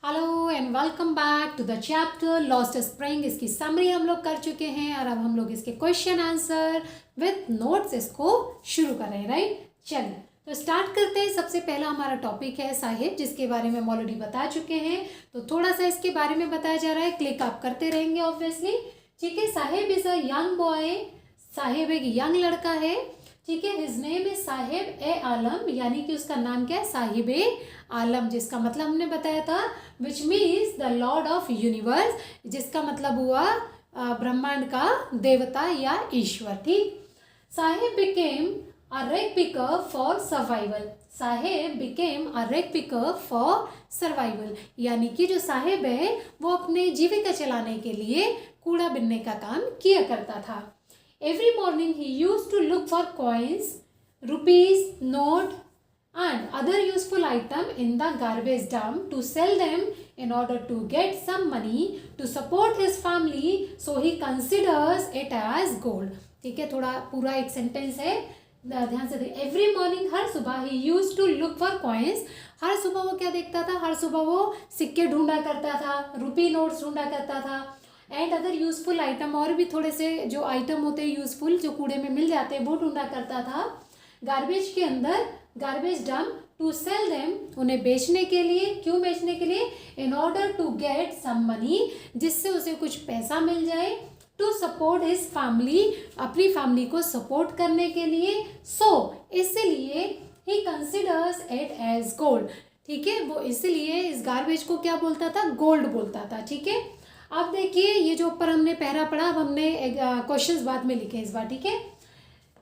Hello and welcome back to the chapter lost spring. इसकी summary हम लोग कर चुके हैं और अब हम लोग इसके क्वेश्चन आंसर विथ नोट्स इसको शुरू कर रहे हैं, राइट। चलिए तो स्टार्ट करते हैं। सबसे पहला हमारा टॉपिक है साहिब, जिसके बारे में हम ऑलरेडी बता चुके हैं, तो थोड़ा सा इसके बारे में बताया जा रहा है। क्लिक आप करते रहेंगे ऑब्वियसली, ठीक है। Sahib is a young boy, Sahib एक यंग लड़का है, ठीक है। हिज नेम इज साहिब ए आलम, यानी कि उसका नाम क्या है, साहिब ए आलम, जिसका मतलब हमने बताया था which means the Lord of universe, जिसका मतलब हुआ ब्रह्मांड का देवता या ईश्वर, ठीक। साहिब बिकेम अ रेग picker for survival, Sahib became a रेग पिकर फॉर सर्वाइवल, यानी कि जो साहिब है वो अपने जीविका चलाने के लिए कूड़ा बिनने का काम किया करता था। Every morning he used to look for coins, rupees, note and other useful item in the garbage dump to sell them in order to get some money to support his family, so he considers it as gold। ठीक है, थोड़ा पूरा एक sentence है, ध्यान से देखिए। Every morning, हर सुबह, he used to look for coins, हर सुबह वो क्या देखता था, हर सुबह वो सिक्के ढूंढा करता था, रुपी नोट्स ढूंढा करता था, एंड अदर यूजफुल आइटम, और भी थोड़े से जो आइटम होते हैं यूजफुल जो कूड़े में मिल जाते हैं वो ढूंढा करता था गार्बेज के अंदर, garbage dump, to sell them, उन्हें बेचने के लिए। क्यों बेचने के लिए? In order to get some money, जिससे उसे कुछ पैसा मिल जाए, टू सपोर्ट हिज फैमिली, अपनी फैमिली को सपोर्ट करने के लिए, सो इसलिए ही कंसिडर्स इट एज गोल्ड, ठीक है। वो इसलिए इस गार्बेज को क्या बोलता था, गोल्ड बोलता था, ठीक है। अब देखिए ये जो ऊपर हमने पहरा पढ़ा, अब हमने क्वेश्चंस बाद में लिखे इस बार, ठीक है।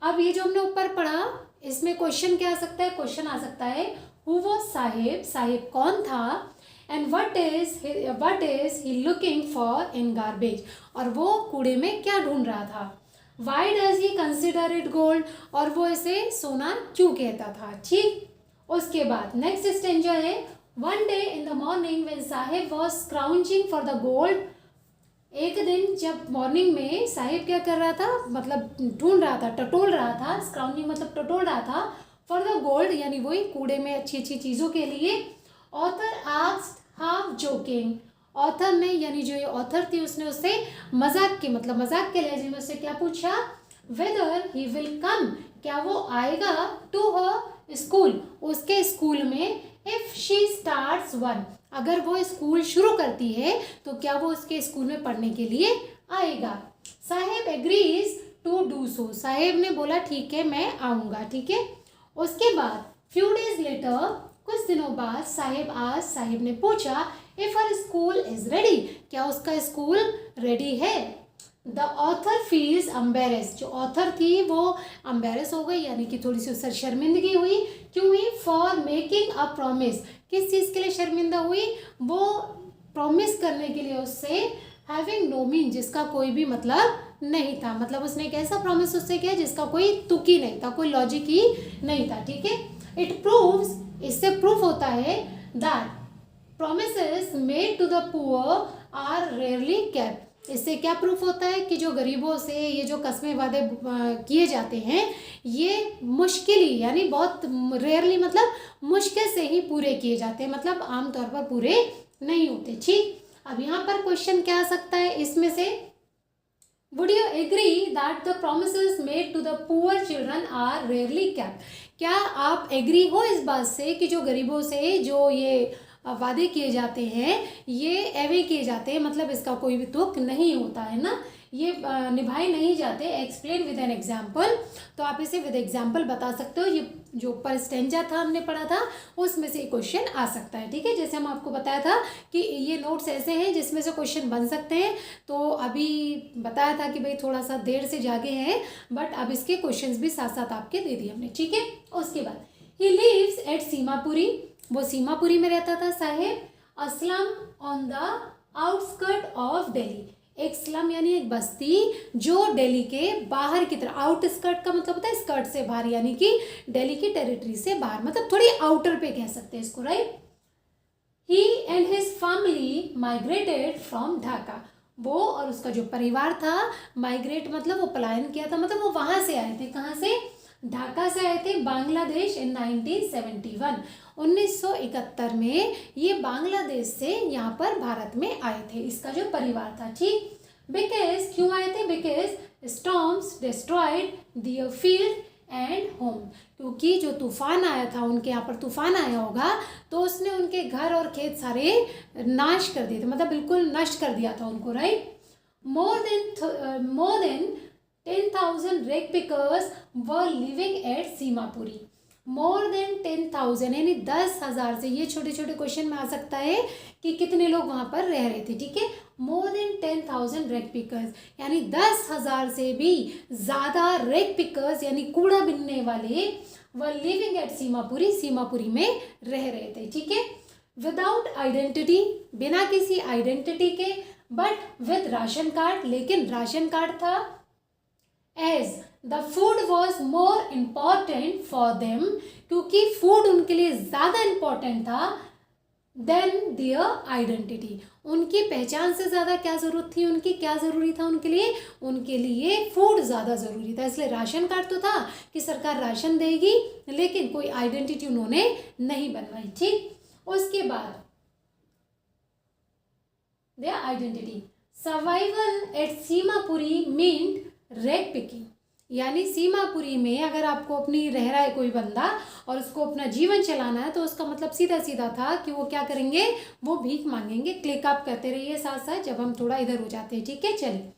अब ये जो हमने ऊपर पढ़ा इसमें क्वेश्चन क्या आ सकता है, क्वेश्चन आ सकता है हु वाज साहिब, साहिब कौन था, and what is he looking for in garbage, और वो कूड़े में क्या ढूंढ रहा था। Why does he consider it gold, और वो इसे सोना क्यों कहता था, ठीक। उसके बाद नेक्स्ट स्टेंजा है, one day in the morning when Saheb was scrounging for the gold, एक दिन जब मॉर्निंग में साहिब क्या कर रहा था, मतलब ढूंढ रहा था, टटोल रहा था, स्क्राउचिंग मतलब टटोल रहा था, फॉर द गोल्ड यानी वही कूड़े में अच्छी अच्छी चीज़ों के लिए। Author asked half joking, author ने यानी जो ये ऑथर थी उसने उससे मजाक के मतलब मजाक के लहजे में उससे क्या पूछा, वेदर ही विल कम, क्या वो आएगा, टू हर स्कूल, उसके स्कूल में, इफ शी स्टार्ट्स वन, अगर वो स्कूल शुरू करती है तो क्या वो उसके स्कूल में पढ़ने के लिए आएगा। Saheb agrees to do so, Saheb ने बोला ठीक है मैं आऊँगा, ठीक है। उसके बाद फ्यू डेज लेटर, कुछ दिनों बाद, साहिब ने पूछा if her school is ready, क्या उसका स्कूल रेडी है। द ऑथर फील्स अम्बेरेस, जो ऑथर थी वो अम्बेरेस हो गई, यानी कि थोड़ी सी उससे शर्मिंदगी हुई। क्यों हुई? फॉर मेकिंग अ प्रॉमिस, किस चीज़ के लिए शर्मिंदा हुई, वो प्रॉमिस करने के लिए उससे, हैविंग नो मीन, जिसका कोई भी मतलब नहीं था, मतलब उसने एक ऐसा प्रॉमिस उससे किया जिसका कोई तुक ही नहीं था, कोई लॉजिक ही नहीं था, ठीक है। इट प्रूव्स, इससे प्रूफ होता है that promises made to the poor are rarely kept, इससे क्या प्रूफ होता है कि जो गरीबों से ये जो कस्में वादे किए जाते हैं ये मुश्किल ही यानी बहुत रेयरली मतलब मुश्किल से ही पूरे किए जाते हैं, मतलब आमतौर पर पूरे नहीं होते, ठीक। अब यहाँ पर क्वेश्चन क्या आ सकता है इसमें से, would you agree that the promises made to the poor children are rarely kept, क्या आप एग्री हो इस बात से कि जो गरीबों से जो ये वादे किए जाते हैं ये एवे किए जाते हैं, मतलब इसका कोई भी तुक नहीं होता है ना, ये निभाए नहीं जाते। एक्सप्लेन विद एन एग्जाम्पल, तो आप इसे विद एग्जाम्पल बता सकते हो। ये जो ऊपर स्टेंजा था हमने पढ़ा था उसमें से क्वेश्चन आ सकता है, ठीक है। जैसे हम आपको बताया था कि ये नोट्स ऐसे हैं जिसमें से क्वेश्चन बन सकते हैं, तो अभी बताया था कि भाई थोड़ा सा देर से जागे हैं, बट अब इसके क्वेश्चन भी साथ साथ आपके दे दिए हमने, ठीक है। उसके बाद ही लिव्स एट सीमापुरी, वो सीमापुरी में रहता था Sahib. A slum on the outskirt of Delhi, एक स्लम यानी एक बस्ती जो दिल्ली के बाहर की तरफ, आउटस्कर्ट का मतलब होता है स्कर्ट से बाहर, यानी कि दिल्ली की टेरिटरी से बाहर, मतलब थोड़ी आउटर पे कह सकते हैं इसको, right. He and his family migrated from Dhaka, वो और उसका जो परिवार था, माइग्रेट मतलब वो पलायन किया था, मतलब वो वहां से आए थे, कहाँ से, ढाका से आए थे बांग्लादेश इन 1971। 1971 में ये बांग्लादेश से यहाँ पर भारत में आए थे, इसका जो परिवार था। ठीक, बिकॉज क्यों आए थे? Because storms destroyed their field and home, क्योंकि जो तूफान आया था, उनके यहाँ पर तूफान आया होगा तो उसने उनके घर और खेत सारे नाश कर दिए थे, मतलब बिल्कुल नष्ट कर दिया था उनको, right. more than 10,000 rag pickers were living at Seemapuri. more than 10,000 यानी 10,000 से, ये छोटे छोटे क्वेश्चन में आ सकता है कि कितने लोग वहाँ पर रह रहे थे, ठीक है। more than 10,000 rag pickers यानी 10,000 से भी ज़्यादा rag pickers यानी कूड़ा बिनने वाले were living at Seemapuri, Seemapuri में रह रहे थे, ठीक है। विदाउट आइडेंटिटी, बिना किसी आइडेंटिटी के, बट विद राशन कार्ड, लेकिन राशन कार्ड था। As the food was more important for them, क्योंकि फूड उनके लिए ज़्यादा इम्पॉर्टेंट था देन देयर आइडेंटिटी, उनकी पहचान से ज़्यादा क्या ज़रूरत थी, उनकी क्या ज़रूरी था उनके लिए फूड ज़्यादा ज़रूरी था। इसलिए राशन कार्ड तो था कि सरकार राशन देगी, लेकिन कोई आइडेंटिटी उन्होंने नहीं बनवाई, ठीक। उसके बाद their identity, survival at Seemapuri meant rag picking, यानी सीमापुरी में अगर आपको अपनी रह रहा है कोई बंदा और उसको अपना जीवन चलाना है तो उसका मतलब सीधा सीधा था कि वो क्या करेंगे, वो भीख मांगेंगे। क्लिक आप करते रहिए साथ साथ जब हम थोड़ा इधर हो जाते हैं, ठीक है। चलिए,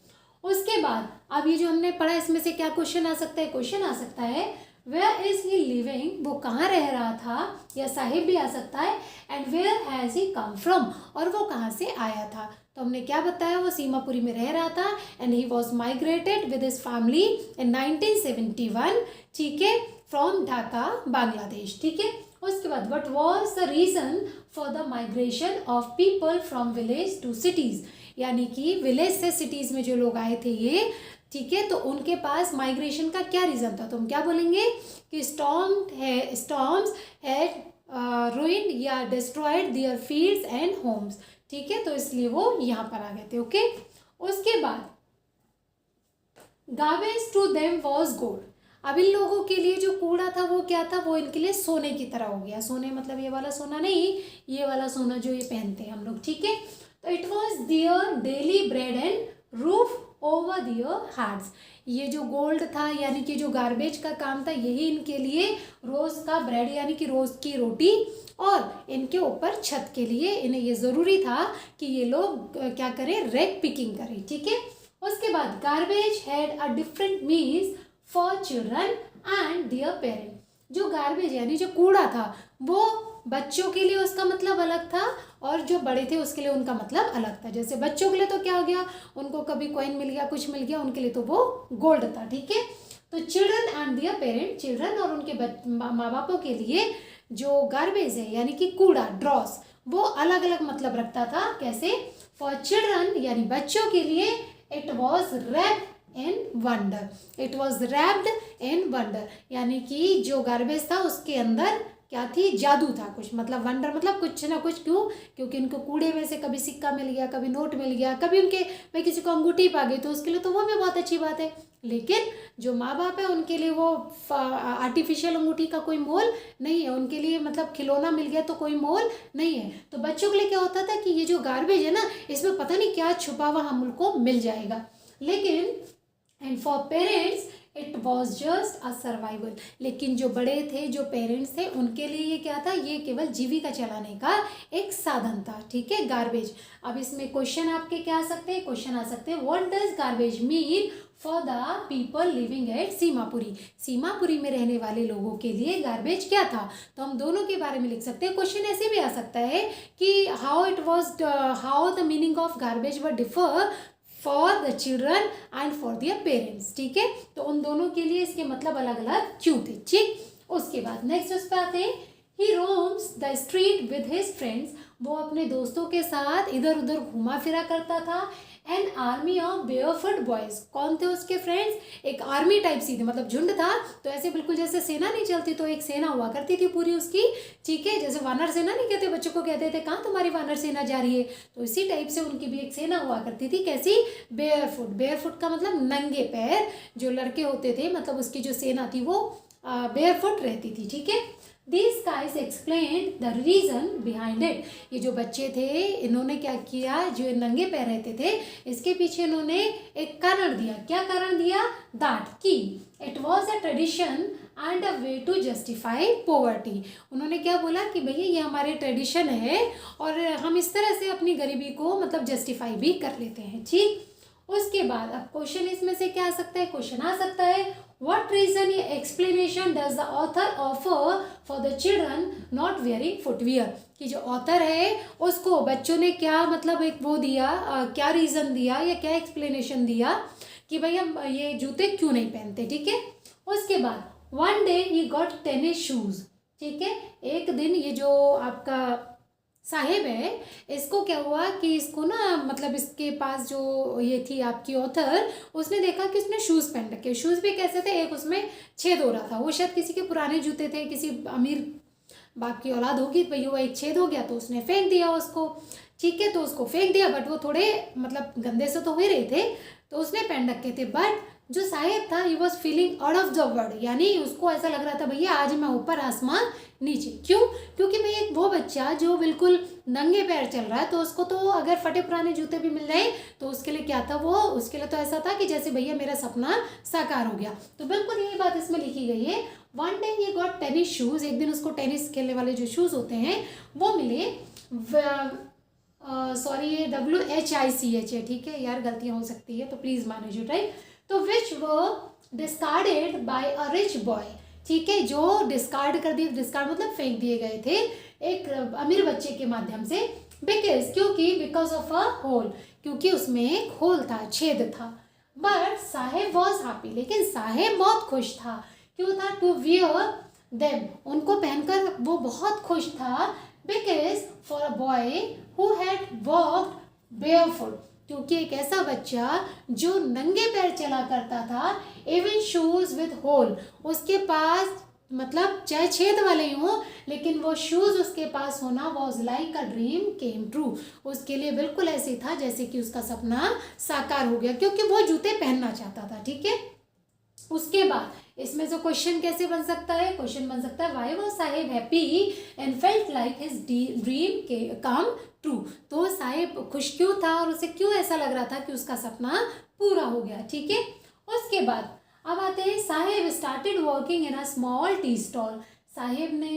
उसके बाद अब ये जो हमने पढ़ा इसमें से क्या क्वेश्चन आ सकता है? क्वेश्चन आ सकता है वेयर इज ही लिविंग, वो कहाँ रह रहा था, या साहिब भी आ सकता है, and where has he come from, और वो कहाँ से आया था। तो हमने क्या बताया, वो सीमापुरी में रह रहा था and he was migrated with his family in 1971, ठीक है, फ्रॉम ढाका बांग्लादेश, ठीक है। उसके बाद what was the reason for the migration of people from village to cities, यानी कि विलेज से सिटीज़ में जो लोग आए थे ये, ठीक है, तो उनके पास माइग्रेशन का क्या रीज़न था। तो हम क्या बोलेंगे कि स्टॉर्म्स हैड ruined या destroyed their fields and homes, ठीक है, तो इसलिए वो यहाँ पर आ गए थे, ओके। उसके बाद garbage to them was gold, अब इन लोगों के लिए जो कूड़ा था वो क्या था, वो इनके लिए सोने की तरह हो गया। सोने मतलब ये वाला सोना नहीं, ये वाला सोना जो ये पहनते हैं हम लोग, ठीक है। तो it was their daily bread and roof over their hearts, ये जो गोल्ड था यानी कि जो गार्बेज का काम था, यही इनके लिए रोज़ का ब्रेड यानी कि रोज़ की रोटी और इनके ऊपर छत के लिए इन्हें ये ज़रूरी था कि ये लोग क्या करें, रैग पिकिंग करें, ठीक है। उसके बाद garbage had a different means for children and there parent, जो गार्बेज यानी जो कूड़ा था वो बच्चों के लिए उसका मतलब अलग था और जो बड़े थे उसके लिए उनका मतलब अलग था। जैसे बच्चों के लिए तो क्या हो गया, उनको कभी कॉइन मिल गया, कुछ मिल गया, उनके लिए तो वो गोल्ड था, ठीक है। तो children and there parent, children और उनके माँ बापों के लिए जो गार्बेज है यानी कि कूड़ा, ड्रॉस, वो अलग अलग मतलब रखता था। कैसे? फॉर चिल्ड्रन यानी बच्चों के लिए it was wrapped in wonder, it was wrapped in wonder, यानी कि जो गार्बेज था उसके अंदर क्या थी, जादू था कुछ, मतलब वंडर मतलब कुछ ना कुछ। क्यों? क्योंकि उनको कूड़े में से कभी सिक्का मिल गया, कभी नोट मिल गया, कभी उनके भाई किसी को अंगूठी पा गई, तो उसके लिए तो वो भी बहुत अच्छी बात है। लेकिन जो माँ बाप है उनके लिए वो आर्टिफिशियल अंगूठी का कोई मोल नहीं है, उनके लिए मतलब खिलौना मिल गया तो कोई मोल नहीं है। तो बच्चों के लिए क्या होता था कि ये जो गार्बेज है ना, इसमें पता नहीं क्या छुपा हुआ हम उनको मिल जाएगा। लेकिन and for parents it was just a survival, लेकिन जो बड़े थे, जो पेरेंट्स थे, उनके लिए ये क्या था, ये केवल जीविका चलाने का एक साधन था, ठीक है, गार्बेज। अब इसमें क्वेश्चन आपके क्या आ सकते हैं, क्वेश्चन आ सकते हैं what does garbage mean for the people living at Seemapuri, Seemapuri में रहने वाले लोगों के लिए गार्बेज क्या था। तो हम दोनों के बारे में लिख सकते हैं। क्वेश्चन ऐसे भी आ सकता है कि how the meaning of garbage were differ for the children and for their parents, ठीक है। तो उन दोनों के लिए इसके मतलब अलग अलग क्यों थे, ठीक। उसके बाद नेक्स्ट उस पर आते हैं, he roams the street with his friends, वो अपने दोस्तों के साथ इधर उधर घुमा फिरा करता था। An army of barefoot boys, कौन थे उसके फ्रेंड्स, एक आर्मी टाइप सी थी, मतलब झुंड था। तो ऐसे बिल्कुल जैसे सेना नहीं चलती तो एक सेना हुआ करती थी पूरी उसकी, ठीक है। जैसे वानर सेना नहीं कहते, बच्चों को कहते थे कहाँ तुम्हारी वानर सेना जा रही है, तो इसी टाइप से उनकी भी एक सेना हुआ करती थी। कैसी? बेयरफुट, बेयरफुट का मतलब नंगे पैर, जो लड़के होते थे, मतलब उसकी जो सेना थी वो बेयरफुट रहती थी, ठीक है। These guys explained the reason behind it. ये जो बच्चे थे इन्होंने क्या किया, जो नंगे पैर रहते थे इसके पीछे इन्होंने एक कारण दिया। क्या कारण दिया? That कि it was a tradition and a way to justify poverty. उन्होंने क्या बोला कि भैया ये हमारे ट्रेडिशन है और हम इस तरह से अपनी गरीबी को मतलब जस्टिफाई भी कर लेते हैं, ठीक। उसके बाद अब क्वेश्चन इसमें से क्या आ सकता है, क्वेश्चन आ सकता है what reason या explanation does the author offer for the children not wearing footwear, कि जो ऑथर है उसको बच्चों ने क्या मतलब एक वो दिया, क्या रीज़न दिया या क्या एक्सप्लेनेशन दिया कि भाई हम ये जूते क्यों नहीं पहनते, ठीक है। उसके बाद one day he got tennis shoes, ठीक है। एक दिन ये जो आपका साहिब है इसको क्या हुआ कि इसको ना मतलब इसके पास जो ये थी आपकी ऑथर, उसने देखा कि उसने शूज़ पहन रखे। शूज़ भी कैसे थे, एक उसमें छेद हो रहा था, वो शायद किसी के पुराने जूते थे, किसी अमीर बाप की औलाद होगी, तो वो एक छेद हो गया तो उसने फेंक दिया उसको, ठीक है। तो उसको फेंक दिया बट वो थोड़े मतलब गंदे से तो हो ही रहे थे तो उसने पहन रखे थे। बट जो साहिब था he was feeling out of the world, यानी उसको ऐसा लग रहा था भैया आज मैं ऊपर आसमान नीचे। क्यों? क्योंकि भाई एक वो बच्चा जो बिल्कुल नंगे पैर चल रहा है तो उसको तो अगर फटे पुराने जूते भी मिल जाए तो उसके लिए क्या था, वो उसके लिए तो ऐसा था कि जैसे भैया मेरा सपना साकार हो गया। तो बिल्कुल यही बात इसमें लिखी गई है। One day he got tennis shoes, एक दिन उसको टेनिस खेलने वाले जो शूज़ होते हैं वो मिले। सॉरी ये WHICH है, ठीक है यार, गलतियाँ हो सकती है तो प्लीज़ मैनेज इट, राइट। तो विच वो discarded by a rich boy, ठीक है, जो डिस्कार्ड कर दिए, डिस्कार्ड मतलब फेंक दिए गए थे एक अमीर बच्चे के माध्यम से। बिकॉज क्योंकि बिकॉज ऑफ अ होल, क्योंकि उसमें एक होल था, छेद था। बट साहेब वॉज हैप्पी, लेकिन साहेब बहुत खुश था। क्यों था? टू वियर देम, उनको पहनकर वो बहुत खुश था। Because for a boy who had walked barefoot, क्योंकि एक ऐसा बच्चा जो नंगे पैर चला करता था, इवन शूज़ विद होल, उसके पास मतलब चाहे छेद वाले ही हों लेकिन वो शूज़ उसके पास होना was like a dream came true, उसके लिए बिल्कुल ऐसे था जैसे कि उसका सपना साकार हो गया, क्योंकि वो जूते पहनना चाहता था, ठीक है। उसके बाद इसमें से क्वेश्चन कैसे बन सकता है, क्वेश्चन बन सकता है why was Sahib happy and felt like his dream come true, तो साहिब खुश क्यों था और उसे क्यों ऐसा लग रहा था कि उसका सपना पूरा हो गया, ठीक है। उसके बाद अब आते हैं Sahib started working in a small tea stall, Sahib ने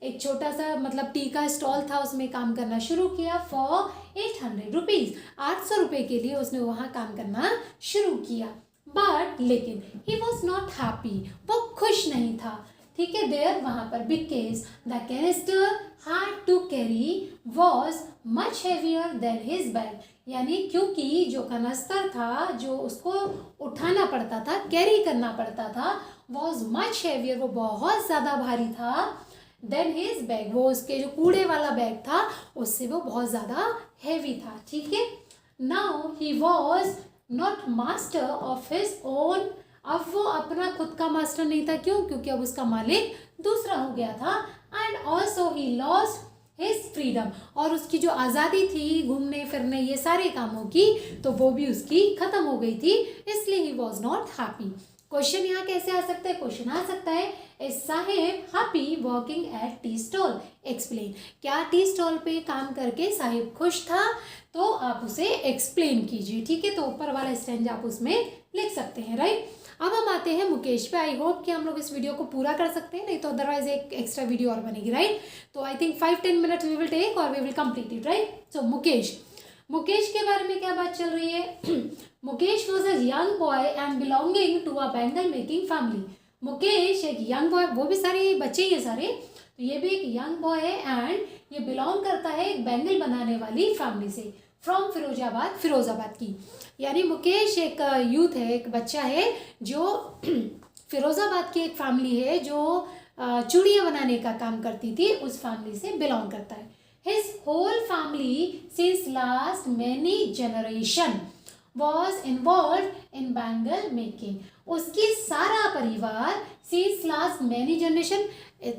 एक छोटा सा मतलब टी का स्टॉल था उसमें काम करना शुरू किया फॉर 800 रुपीज़, 800 रुपये के लिए उसने वहाँ काम करना शुरू किया। बट लेकिन ही वॉज नॉट हैप्पी, वो खुश नहीं था, ठीक है, देयर वहाँ पर, because the canister had to carry was much heavier than his bag, यानी क्योंकि जो कनस्तर था जो उसको उठाना पड़ता था, कैरी करना पड़ता था, वॉज मच हैवियर, वो बहुत ज़्यादा भारी था, देन हिज बैग, वो उसके जो कूड़े वाला बैग था उससे वो बहुत ज़्यादा हैवी था, ठीक है। Now he was not master of his own, अब वो अपना खुद का मास्टर नहीं था, क्यों? क्योंकि अब उसका मालिक दूसरा हो गया था। And also he lost his freedom, और उसकी जो आज़ादी थी घूमने फिरने ये सारे कामों की तो वो भी उसकी ख़त्म हो गई थी, इसलिए he was not happy. Question यहाँ कैसे आ सकता है, क्वेश्चन आ सकता है is Sahib happy working at tea stall, explain, क्या टी स्टॉल पे काम करके साहिब खुश था, तो आप उसे एक्सप्लेन कीजिए, ठीक है। तो ऊपर वाला स्टेंज आप उसमें लिख सकते हैं, राइट। अब हम आते हैं मुकेश पे। आई होप कि हम लोग इस वीडियो को पूरा कर सकते हैं, नहीं तो अदरवाइज एक एक्स्ट्रा वीडियो और बनेगी, राइट। तो I think 5-10 minutes we will take और we will complete it, right. So Mukesh के बारे में क्या बात चल रही है। Mukesh was a young boy and belonging to a bangle making family, Mukesh एक यंग बॉय, वो भी सारे बच्चे ही है सारे, तो ये भी एक यंग बॉय है एंड ये बिलोंग करता है एक बैंगल बनाने वाली फैमिली से, फ्रॉम फिरोजाबाद की, यानी मुकेश एक यूथ है, एक बच्चा है जो फिरोजाबाद की एक फैमिली है जो चूड़ियाँ बनाने का काम करती थी, उस फैमिली से बिलोंग करता है। His whole family since last many generation was involved in bangle making, उसकी सारा परिवार since last many generation,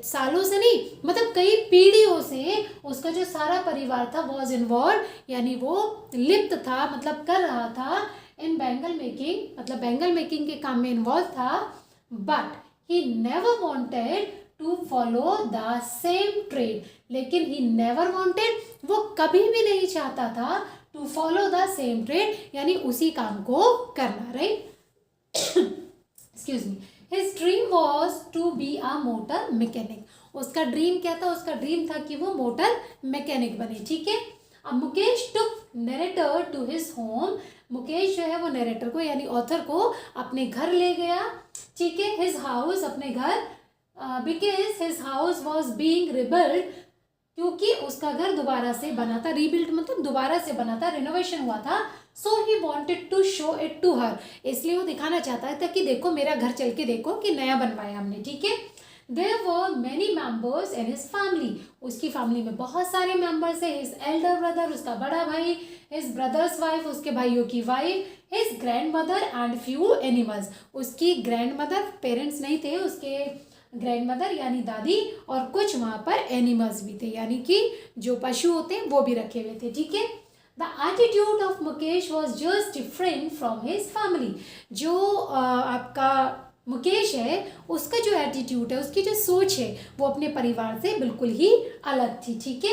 सालों से नहीं मतलब कई पीढ़ियों से उसका जो सारा परिवार था was involved, यानी वो लिप्त था मतलब कर रहा था in bangle making, मतलब बैंगल मेकिंग के काम में इन्वॉल्व था। But he never wanted to follow the same trade, लेकिन ही नेवर वॉन्टेड, वो कभी भी नहीं चाहता था to follow the same trade, यानी उसी काम को करना, right. Excuse me. His dream was to be a motor mechanic, उसका ड्रीम क्या था, उसका ड्रीम था कि वो मोटर मैकेनिक बने, ठीक है। अब Mukesh took narrator to his home, Mukesh जो है वो नरेटर को यानी ऑथर को अपने घर ले गया, ठीक है। हिज हाउस, अपने घर, because his house was being rebuild, क्योंकि उसका घर दोबारा से बना था, रीबिल्ड मतलब दोबारा से बना था, रिनोवेशन हुआ था। So he wanted to show it to her, इसलिए वो दिखाना चाहता था कि देखो मेरा घर चल के देखो कि नया बनवाया हमने, ठीक है। There were many members in his family, उसकी फैमिली में बहुत सारे मेंबर्स है। His elder brother, उसका बड़ा भाई, his brother's wife, उसके भाइयों की wife, his grandmother and few animals, उसकी grandmother, पेरेंट्स नहीं थे उसके, ग्रैंडमदर यानी दादी, और कुछ वहाँ पर एनिमल्स भी थे, यानी कि जो पशु होते हैं वो भी रखे हुए थे, ठीक है। The attitude of Mukesh was just different from his family, जो आपका मुकेश है उसका जो एटीट्यूड है, उसकी जो सोच है वो अपने परिवार से बिल्कुल ही अलग थी, ठीक है।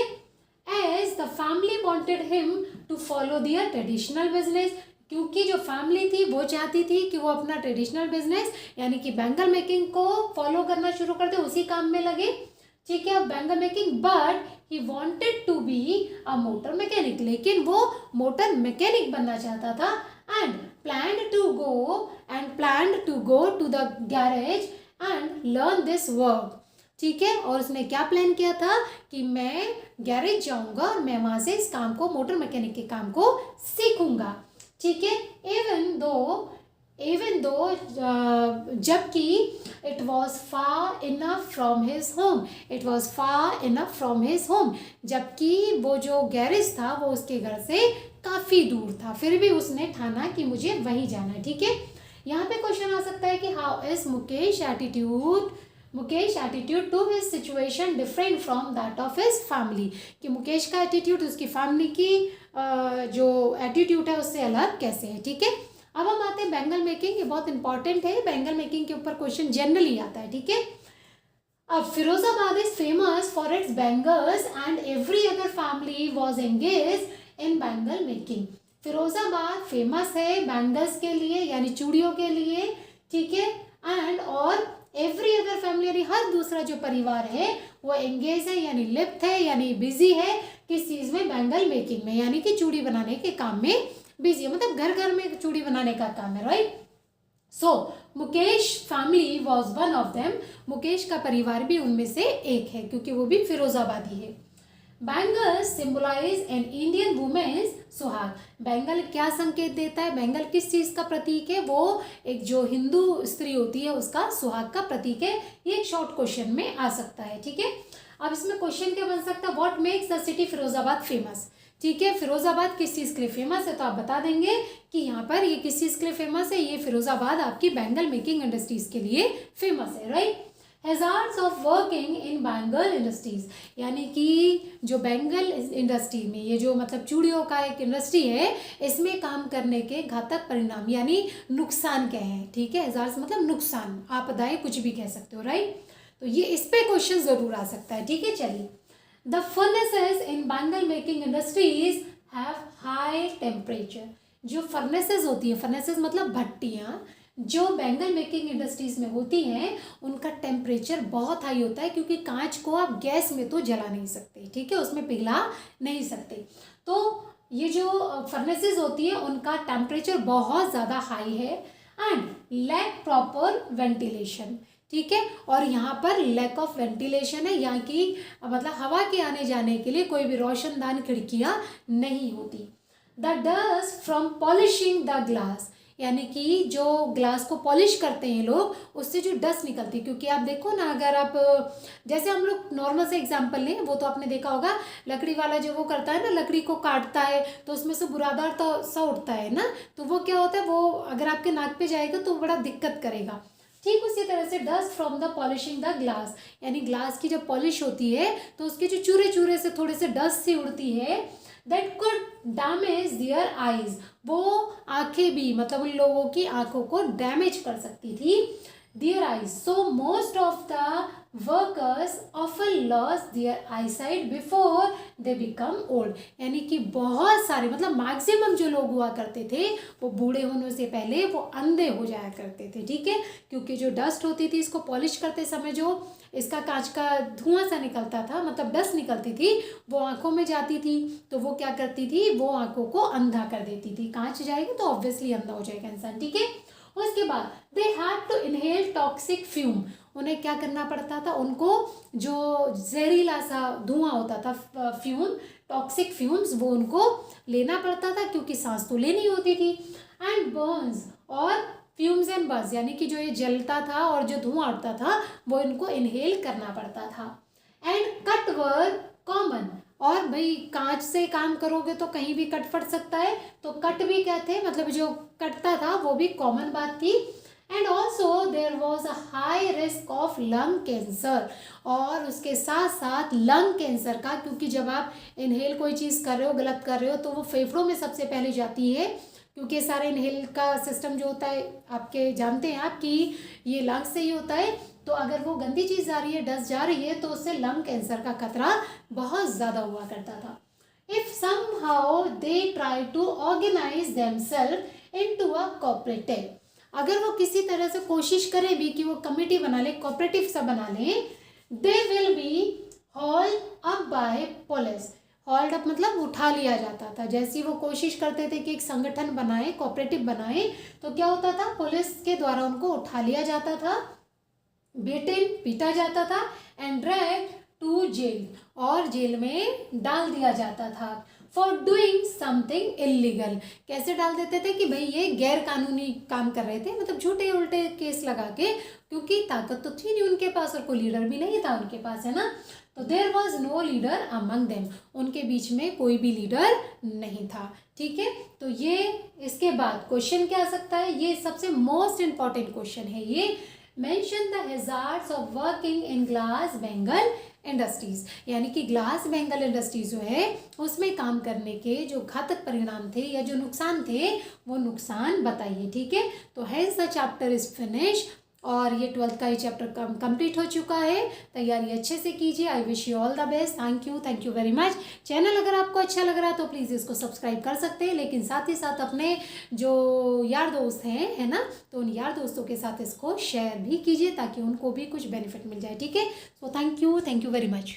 As the family wanted him to follow their traditional business, क्योंकि जो फैमिली थी वो चाहती थी कि वो अपना ट्रेडिशनल बिजनेस यानी कि बैंगल मेकिंग को फॉलो करना शुरू कर दे, उसी काम में लगे, ठीक है, bangle making. But he wanted to be a motor mechanic, लेकिन वो मोटर मैकेनिक बनना चाहता था। And planned to go to the garage and learn this work, ठीक है। और उसने क्या प्लान किया था कि मैं गैरेज जाऊंगा और मैं वहाँ से इस काम को, मोटर मैकेनिक के काम को सीखूंगा, ठीक है। even though जबकि it was far enough from his home, जबकि वो जो गैरेज था वो उसके घर से काफ़ी दूर था, फिर भी उसने ठाना कि मुझे वहीं जाना है, ठीक है। यहाँ पे क्वेश्चन आ सकता है कि how is Mukesh attitude to his situation different from that of his family, कि मुकेश का एटीट्यूड उसकी फैमिली की जो एटीट्यूड है उससे अलग कैसे है, ठीक है। अब हम आते हैं बैंगल मेकिंग, ये बहुत इंपॉर्टेंट है, बैंगल मेकिंग के ऊपर क्वेश्चन जनरली आता है, ठीक है। अब Firozabad is famous for its bangles and every other family was engage in bangle making, Firozabad famous है बैंगल्स के लिए यानी चूड़ियों के लिए, ठीक है। एंड और एवरी अदर फैमिली यानी हर दूसरा जो परिवार है वो एंगेज है यानी लिप्त है यानी बिजी है किस चीज़ में, बैंगल मेकिंग में, यानी कि चूड़ी बनाने के काम में बिजी है, मतलब घर घर में चूड़ी बनाने का काम है, right. So Mukesh family was one of them, Mukesh का परिवार भी उनमें से एक है क्योंकि वो भी फिरोजाबादी है। Bangles symbolise an Indian women's सुहाग, बैंगल क्या संकेत देता है, बैंगल किस चीज़ का प्रतीक है, वो एक जो हिंदू स्त्री होती है उसका सुहाग का प्रतीक है। ये एक शॉर्ट क्वेश्चन में आ सकता है, ठीक है। अब इसमें क्वेश्चन क्या बन सकता है, what makes the city Firozabad famous, ठीक है। फिरोजाबाद किस चीज़ के लिए फेमस है, तो आप बता देंगे कि यहाँ पर ये किस चीज़ के लिए फेमस है, ये फिरोजाबाद आपकी बैंगल मेकिंग इंडस्ट्रीज के लिए फेमस है, right. Hazards of working in bangle industries, यानी कि जो बैंगल इंडस्ट्री में ये जो मतलब चूड़ियों का एक इंडस्ट्री है इसमें काम करने के घातक परिणाम यानी नुकसान क्या है, ठीक है। हैजार्ड्स मतलब नुकसान, आपदाएं कुछ भी कह सकते हो, राइट। तो ये इस पे क्वेश्चन जरूर आ सकता है, ठीक है। चलिए, the furnaces in bangle making industries have high temperature, जो फर्नेसेस होती है, फर्नेसेस मतलब भट्टियाँ जो बैंगल मेकिंग इंडस्ट्रीज में होती हैं उनका टेम्परेचर बहुत हाई होता है क्योंकि कांच को आप गैस में तो जला नहीं सकते, ठीक है, उसमें पिघला नहीं सकते। तो ये जो फर्नेसेस होती है उनका टेम्परेचर बहुत ज़्यादा हाई है एंड लैक प्रॉपर वेंटिलेशन, ठीक है। और यहाँ पर लैक ऑफ वेंटिलेशन है, यहाँ की मतलब हवा के आने जाने के लिए कोई भी रोशनदान खिड़कियाँ नहीं होती। The dust from polishing the glass, यानी कि जो ग्लास को पॉलिश करते हैं लोग उससे जो डस्ट निकलती है, क्योंकि आप देखो ना, अगर आप जैसे हम लोग नॉर्मल से एग्जांपल लें, वो तो आपने देखा होगा लकड़ी वाला जो वो करता है ना, लकड़ी को काटता है तो उसमें से बुरादा तो सा उठता है ना, तो वो क्या होता है, वो अगर आपके नाक पे जाएगा तो बड़ा दिक्कत करेगा। ठीक उसी तरह से dust from the polishing the glass, यानी ग्लास की जब पॉलिश होती है तो उसके जो चूरे चूरे से थोड़े से डस्ट सी उड़ती है, that could damage their eyes, वो आंखें भी मतलब उन लोगों की आंखों को डैमेज कर सकती थी। their eyes. So most of the workers often lose their eyesight before they become old. यानी कि बहुत सारे मतलब मैक्सिमम जो लोग हुआ करते थे वो बूढ़े होने से पहले वो अंधे हो जाया करते थे, ठीक है, क्योंकि जो डस्ट होती थी इसको पॉलिश करते समय जो इसका कांच का धुआं सा निकलता था, मतलब डस्ट निकलती थी, वो आंखों में जाती थी, तो वो क्या करती थी, वो आंखों को अंधा कर देती थी। कांच जाएगी तो ऑब्वियसली अंधा हो जाएगा इंसान, ठीक है। उसके बाद they had to inhale toxic fume, उन्हें क्या करना पड़ता था, उनको जो जहरीला सा धुआं होता था, फ्यूम, टॉक्सिक फ्यूम्स, वो उनको लेना पड़ता था क्योंकि सांस तो लेनी होती थी। एंड बर्न्स, और फ्यूम्स एंड बर्न्स यानी कि जो ये जलता था और जो धुआं उठता था वो इनको इनहेल करना पड़ता था। एंड कट वर कॉमन, और भाई कांच से काम करोगे तो कहीं भी कट फट सकता है, तो कट भी क्या थे, मतलब जो कटता था वो भी कॉमन बात थी। And also there was a high risk of lung cancer, और उसके साथ साथ लंग कैंसर का, क्योंकि जब आप इनहेल कोई चीज़ कर रहे हो, गलत कर रहे हो, तो वो फेफड़ों में सबसे पहले जाती है, क्योंकि सारे इनहेल का सिस्टम जो होता है आपके जानते हैं आप कि ये लंग्स से ही होता है, तो अगर वो गंदी चीज़ जा रही है, डस्ट जा रही है, तो उससे लंग कैंसर का खतरा बहुत ज़्यादा हुआ करता था। If somehow they try to organise themselves into a cooperative, अगर वो किसी तरह से कोशिश करें भी कि वो कमेटी बना ले, कोऑपरेटिव सा बना लें, they will be hold up by police, hold up मतलब उठा लिया जाता था। जैसी वो कोशिश करते थे कि एक संगठन बनाए, कोऑपरेटिव बनाए, तो क्या होता था, पुलिस के द्वारा उनको उठा लिया जाता था, बेटेन पीटा जाता था, एंड ड्रैग्ड टू जेल, और जेल में डाल दिया जाता था फॉर डूइंग समथिंग इलीगल। कैसे डाल देते थे कि भाई ये गैर कानूनी काम कर रहे थे, मतलब झूठे उल्टे केस लगा के, क्योंकि ताकत तो थी नहीं उनके पास और कोई लीडर भी नहीं था उनके पास, है ना। तो there was no leader among them, उनके बीच में कोई भी लीडर नहीं था, ठीक है। तो ये इसके बाद क्वेश्चन क्या आ सकता है, ये सबसे मोस्ट इंपॉर्टेंट क्वेश्चन है ये, mention the hazards of working in glass Bengal industries, यानी कि ग्लास बेंगल इंडस्ट्रीज जो है उसमें काम करने के जो घातक परिणाम थे या जो नुकसान थे वो नुकसान बताइए, ठीक है। तो has the chapter is finish, और ये 12th का ये चैप्टर कंप्लीट हो चुका है। तैयारी अच्छे से कीजिए। I wish you all the best. Thank you very much. Channel अगर आपको अच्छा लग रहा है तो प्लीज़ इसको सब्सक्राइब कर सकते हैं, लेकिन साथ ही साथ अपने जो यार दोस्त हैं, है ना, तो उन यार दोस्तों के साथ इसको शेयर भी कीजिए ताकि उनको भी कुछ बेनिफिट मिल जाए, ठीक है। So thank you very much.